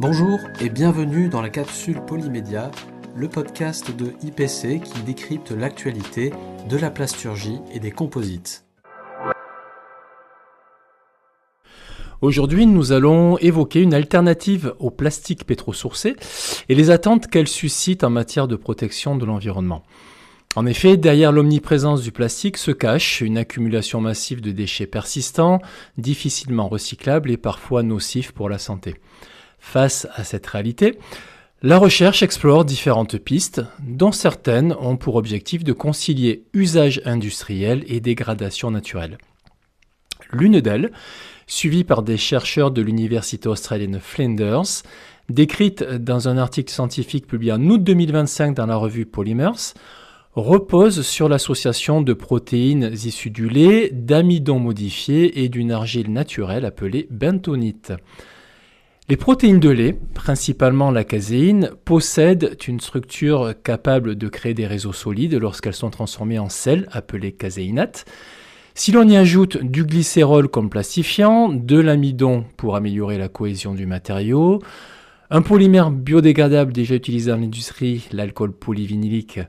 Bonjour et bienvenue dans la capsule Polymédia, le podcast de IPC qui décrypte l'actualité de la plasturgie et des composites. Aujourd'hui, nous allons évoquer une alternative au plastique pétrosourcé et les attentes qu'elle suscite en matière de protection de l'environnement. En effet, derrière l'omniprésence du plastique se cache une accumulation massive de déchets persistants, difficilement recyclables et parfois nocifs pour la santé. Face à cette réalité, la recherche explore différentes pistes, dont certaines ont pour objectif de concilier usage industriel et dégradation naturelle. L'une d'elles, suivie par des chercheurs de l'université australienne Flinders, décrite dans un article scientifique publié en août 2025 dans la revue Polymers, repose sur l'association de protéines issues du lait, d'amidon modifié et d'une argile naturelle appelée bentonite. Les protéines de lait, principalement la caséine, possèdent une structure capable de créer des réseaux solides lorsqu'elles sont transformées en sel, appelé caséinate. Si l'on y ajoute du glycérol comme plastifiant, de l'amidon pour améliorer la cohésion du matériau, un polymère biodégradable déjà utilisé dans l'industrie, l'alcool polyvinylique,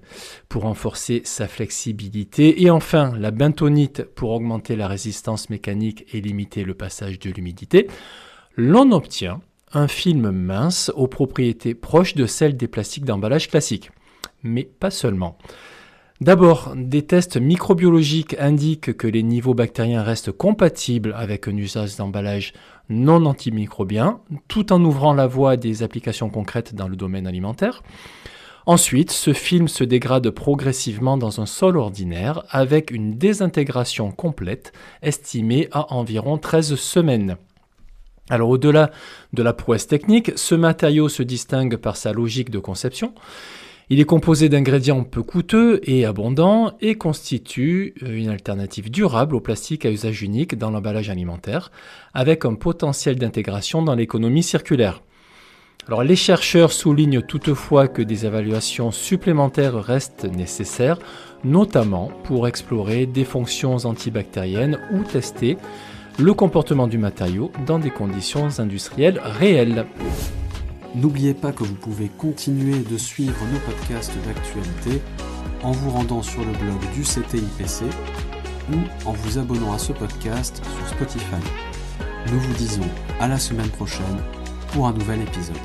pour renforcer sa flexibilité, et enfin la bentonite pour augmenter la résistance mécanique et limiter le passage de l'humidité, l'on obtient un film mince aux propriétés proches de celles des plastiques d'emballage classiques. Mais pas seulement. D'abord, des tests microbiologiques indiquent que les niveaux bactériens restent compatibles avec un usage d'emballage non antimicrobien, tout en ouvrant la voie à des applications concrètes dans le domaine alimentaire. Ensuite, ce film se dégrade progressivement dans un sol ordinaire avec une désintégration complète estimée à environ 13 semaines. Alors au-delà de la prouesse technique, ce matériau se distingue par sa logique de conception. Il est composé d'ingrédients peu coûteux et abondants et constitue une alternative durable au plastique à usage unique dans l'emballage alimentaire, avec un potentiel d'intégration dans l'économie circulaire. Alors, les chercheurs soulignent toutefois que des évaluations supplémentaires restent nécessaires, notamment pour explorer des fonctions antibactériennes ou tester le comportement du matériau dans des conditions industrielles réelles. N'oubliez pas que vous pouvez continuer de suivre nos podcasts d'actualité en vous rendant sur le blog du CTIPC ou en vous abonnant à ce podcast sur Spotify. Nous vous disons à la semaine prochaine pour un nouvel épisode.